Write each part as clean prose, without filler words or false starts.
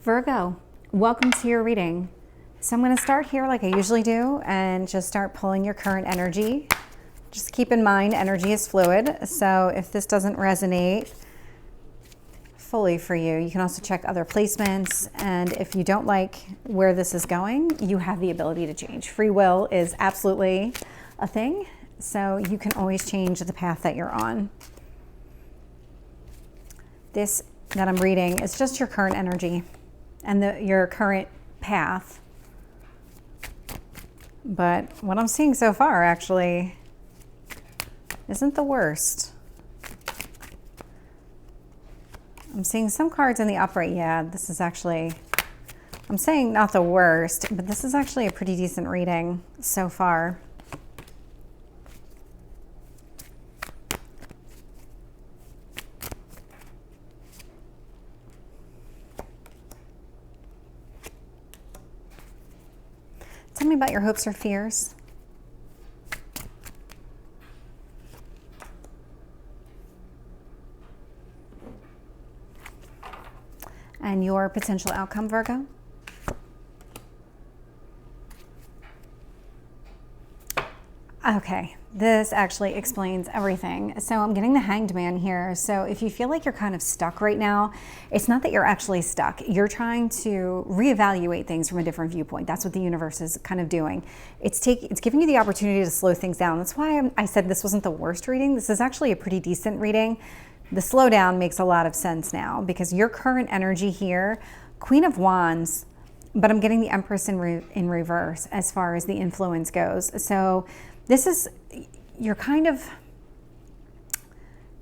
Virgo, welcome to your reading. So I'm going to start here like I usually do and just start pulling your current energy. Just keep in mind, energy is fluid. So if this doesn't resonate fully for you, you can also check other placements. And if you don't like where this is going, you have the ability to change. Free will is absolutely a thing. So you can always change the path that you're on. This that I'm reading is just your current energy and your current path. But what I'm seeing so far actually isn't the worst. I'm seeing some cards in the upright. Yeah, this is actually, I'm saying not the worst, but this is actually a pretty decent reading so far. Tell me about your hopes or fears. And your potential outcome, Virgo. Okay, this actually explains everything. So I'm getting the Hanged Man here. So if you feel like you're kind of stuck right now, it's not that you're actually stuck. You're trying to reevaluate things from a different viewpoint. That's what the universe is kind of doing. It's giving you the opportunity to slow things down. That's why I said this wasn't the worst reading. This is actually a pretty decent reading. The slowdown makes a lot of sense now because your current energy here, Queen of Wands, but I'm getting the Empress in reverse as far as the influence goes. So this is, you're kind of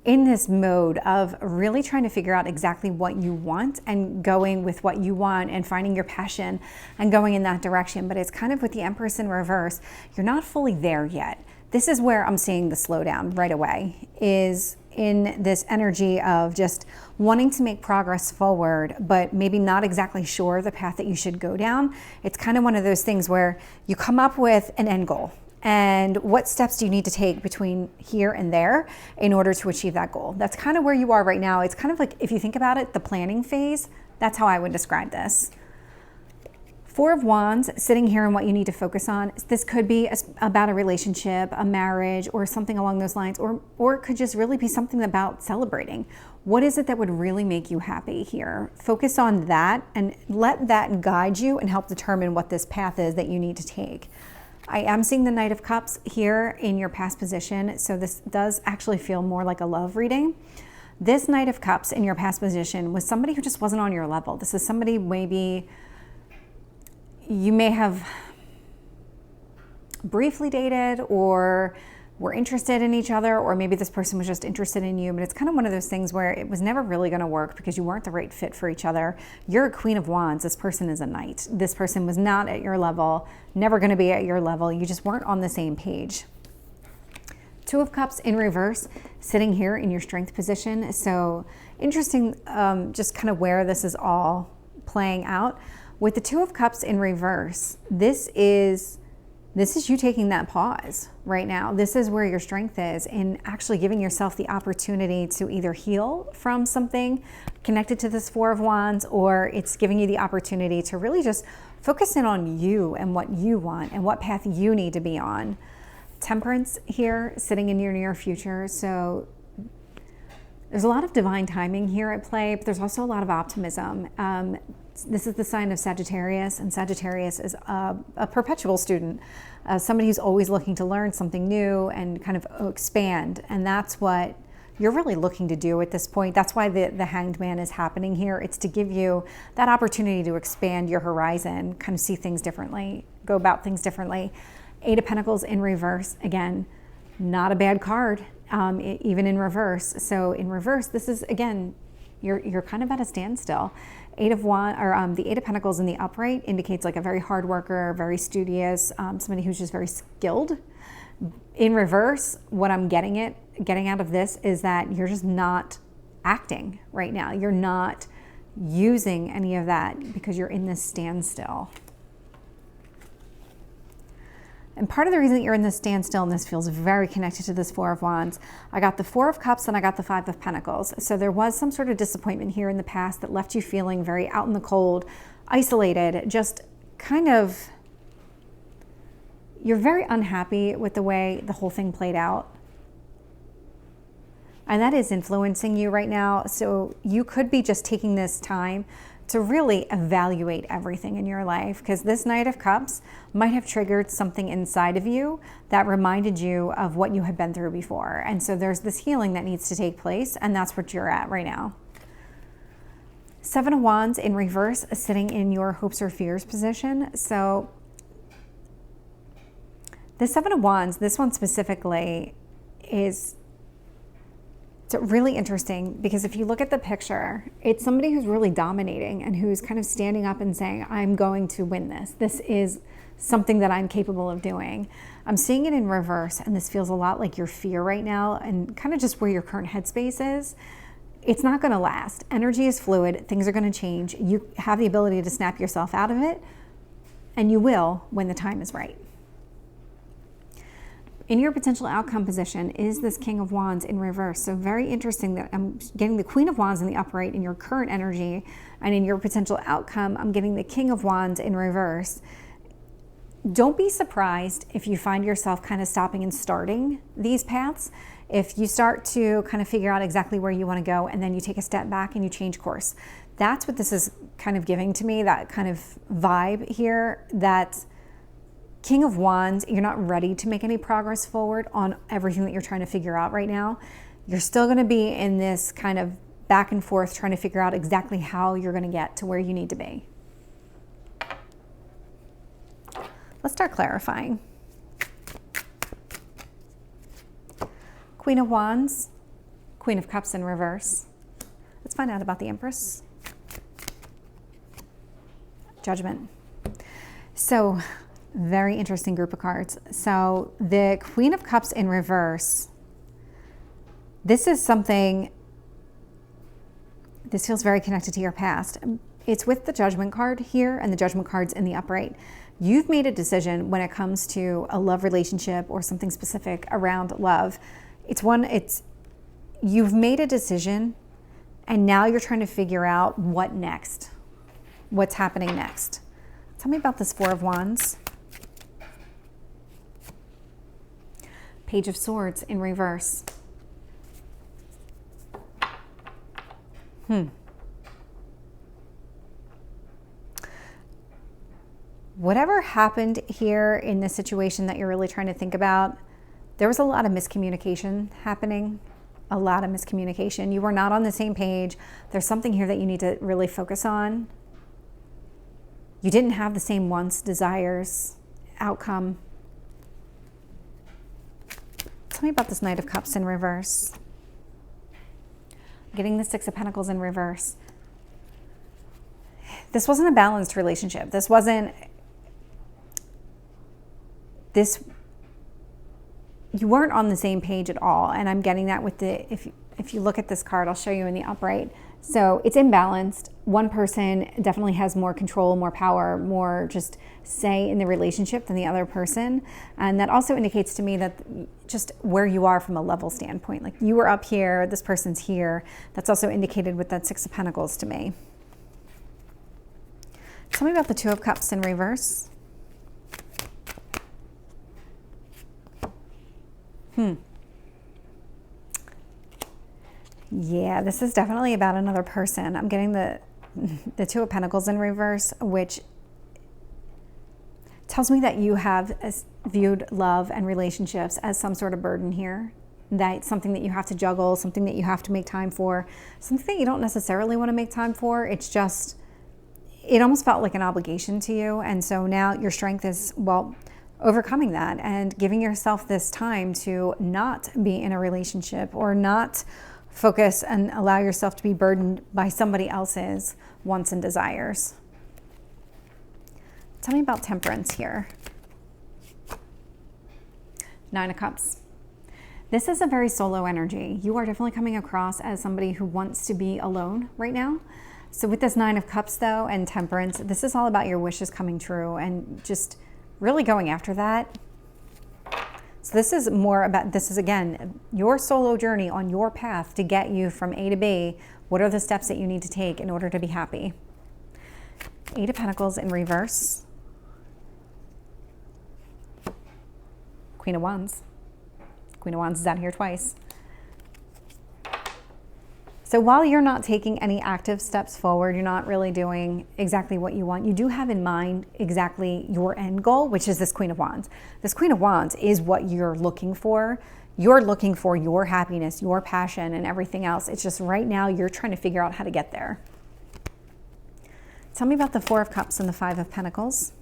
in this mode of really trying to figure out exactly what you want and going with what you want and finding your passion and going in that direction. But it's kind of with the Empress in reverse, you're not fully there yet. This is where I'm seeing the slowdown right away, is in this energy of just wanting to make progress forward, but maybe not exactly sure the path that you should go down. It's kind of one of those things where you come up with an end goal. And what steps do you need to take between here and there in order to achieve that goal? That's kind of where you are right now. It's kind of like, if you think about it, the planning phase. That's how I would describe this. Four of Wands, sitting here and what you need to focus on. This could be about a relationship, a marriage, or something along those lines, or it could just really be something about celebrating. What is it that would really make you happy here? Focus on that and let that guide you and help determine what this path is that you need to take. I am seeing the Knight of Cups here in your past position, so this does actually feel more like a love reading. This Knight of Cups in your past position was somebody who just wasn't on your level. This is somebody maybe you may have briefly dated or were interested in each other, or maybe this person was just interested in you, but it's kind of one of those things where it was never really going to work because you weren't the right fit for each other. You're a Queen of Wands. This person is a Knight. This person was not at your level, never going to be at your level. You just weren't on the same page. Two of Cups in reverse, sitting here in your Strength position. So interesting, just kind of where this is all playing out. With the Two of Cups in reverse, this is you taking that pause right now. This is where your strength is in actually giving yourself the opportunity to either heal from something connected to this Four of Wands, or it's giving you the opportunity to really just focus in on you and what you want and what path you need to be on. Temperance here, sitting in your near future. So there's a lot of divine timing here at play, but there's also a lot of optimism. This is the sign of Sagittarius, and Sagittarius is a perpetual student, somebody who's always looking to learn something new and kind of expand. And that's what you're really looking to do at this point. That's why the Hanged Man is happening here. It's to give you that opportunity to expand your horizon, kind of see things differently, go about things differently. Eight of Pentacles in reverse, again, not a bad card, even in reverse. So in reverse, this is, again, you're kind of at a standstill. The Eight of Pentacles in the upright indicates like a very hard worker, very studious, somebody who's just very skilled. In reverse, what I'm getting out of this is that you're just not acting right now. You're not using any of that because you're in this standstill. And part of the reason that you're in this standstill, and this feels very connected to this Four of Wands, I got the Four of Cups and I got the Five of Pentacles. So there was some sort of disappointment here in the past that left you feeling very out in the cold, isolated, just kind of, you're very unhappy with the way the whole thing played out. And that is influencing you right now. So you could be just taking this time to really evaluate everything in your life, because this Knight of Cups might have triggered something inside of you that reminded you of what you had been through before. And so there's this healing that needs to take place, and that's what you're at right now. Seven of Wands in reverse, sitting in your hopes or fears position. So the Seven of Wands, this one specifically, is really interesting, because if you look at the picture, it's somebody who's really dominating and who's kind of standing up and saying, I'm going to win this. This is something that I'm capable of doing. I'm seeing it in reverse, and this feels a lot like your fear right now and kind of just where your current headspace is. It's not going to last. Energy is fluid. Things are going to change. You have the ability to snap yourself out of it, and you will when the time is right. In your potential outcome position is this King of Wands in reverse. So very interesting that I'm getting the Queen of Wands in the upright in your current energy, and in your potential outcome, I'm getting the King of Wands in reverse. Don't be surprised if you find yourself kind of stopping and starting these paths. If you start to kind of figure out exactly where you want to go, and then you take a step back and you change course. That's what this is kind of giving to me, that kind of vibe here, that King of Wands, you're not ready to make any progress forward on everything that you're trying to figure out right now. You're still going to be in this kind of back and forth trying to figure out exactly how you're going to get to where you need to be. Let's start clarifying. Queen of Wands, Queen of Cups in reverse. Let's find out about the Empress. Judgment. So, very interesting group of cards. So the Queen of Cups in reverse, this is something, this feels very connected to your past. It's with the Judgment card here and the Judgment cards in the upright. You've made a decision when it comes to a love relationship or something specific around love. You've made a decision, and now you're trying to figure out what next, what's happening next. Tell me about this Four of Wands. Page of Swords in reverse. Whatever happened here in this situation that you're really trying to think about, there was a lot of miscommunication happening. A lot of miscommunication. You were not on the same page. There's something here that you need to really focus on. You didn't have the same wants, desires, outcome. Tell me about this Knight of Cups in reverse. Getting the Six of Pentacles in reverse. This wasn't a balanced relationship. You weren't on the same page at all. And I'm getting that with if you look at this card, I'll show you in the upright. So it's imbalanced. One person definitely has more control, more power, more just say in the relationship than the other person. And that also indicates to me that just where you are from a level standpoint, like you were up here, this person's here. That's also indicated with that Six of Pentacles to me. Tell me about the Two of Cups in reverse. Yeah, this is definitely about another person. I'm getting the Two of Pentacles in reverse, which tells me that you have viewed love and relationships as some sort of burden here. That's something that you have to juggle, something that you have to make time for, something that you don't necessarily want to make time for. It's just, it almost felt like an obligation to you. And so now your strength is, well, overcoming that and giving yourself this time to not be in a relationship or not focus and allow yourself to be burdened by somebody else's wants and desires. Tell me about Temperance here. Nine of Cups. This is a very solo energy. You are definitely coming across as somebody who wants to be alone right now. So with this Nine of Cups though and Temperance, this is all about your wishes coming true and just really going after that. So this is more about, this is again, your solo journey on your path to get you from A to B. What are the steps that you need to take in order to be happy? Eight of Pentacles in reverse. Queen of Wands. Queen of Wands is out here twice. So while you're not taking any active steps forward, you're not really doing exactly what you want, you do have in mind exactly your end goal, which is this Queen of Wands. This Queen of Wands is what you're looking for. You're looking for your happiness, your passion, and everything else. It's just right now you're trying to figure out how to get there. Tell me about the Four of Cups and the Five of Pentacles.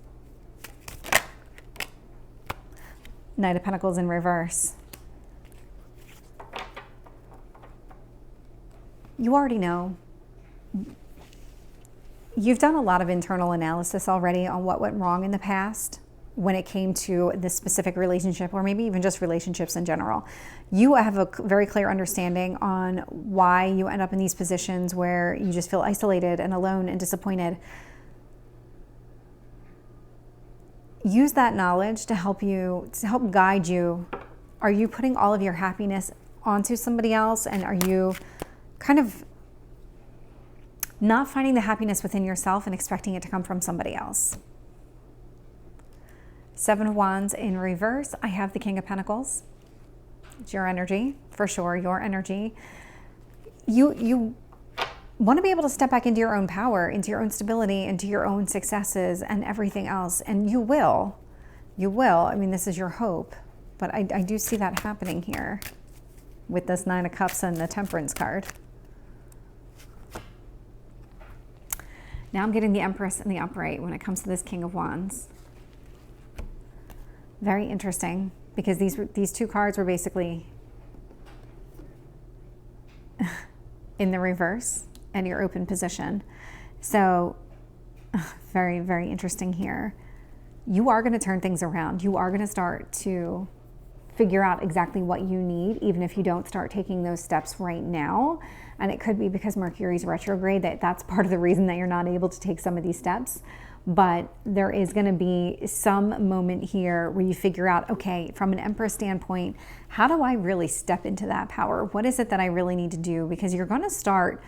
Knight of Pentacles in reverse. You already know. You've done a lot of internal analysis already on what went wrong in the past when it came to this specific relationship, or maybe even just relationships in general. You have a very clear understanding on why you end up in these positions where you just feel isolated and alone and disappointed. Use that knowledge to help you, to help guide you. Are you putting all of your happiness onto somebody else, and are you kind of not finding the happiness within yourself and expecting it to come from somebody else? Seven of Wands in reverse. I have the King of Pentacles. It's your energy, for sure, your energy. You want to be able to step back into your own power, into your own stability, into your own successes and everything else. And you will. You will. I mean, this is your hope. But I do see that happening here with this Nine of Cups and the Temperance card. Now I'm getting the Empress in the upright when it comes to this King of Wands. Very interesting, because these two cards were basically in the reverse and your open position. So very, very interesting here. You are going to turn things around. You are going to start to figure out exactly what you need, even if you don't start taking those steps right now. And it could be because Mercury's retrograde, that's part of the reason that you're not able to take some of these steps. But there is going to be some moment here where you figure out, okay, from an Empress standpoint, how do I really step into that power? What is it that I really need to do? Because you're going to start,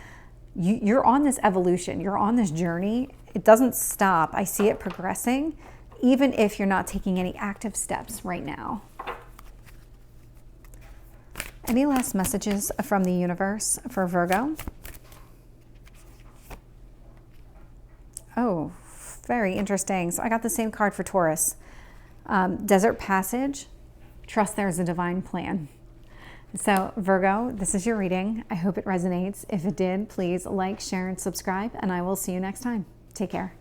you're on this evolution, you're on this journey. It doesn't stop. I see it progressing, even if you're not taking any active steps right now. Any last messages from the universe for Virgo? Oh, very interesting. So I got the same card for Taurus. Desert Passage. Trust there's a divine plan. So Virgo, this is your reading. I hope it resonates. If it did, please like, share, and subscribe, and I will see you next time. Take care.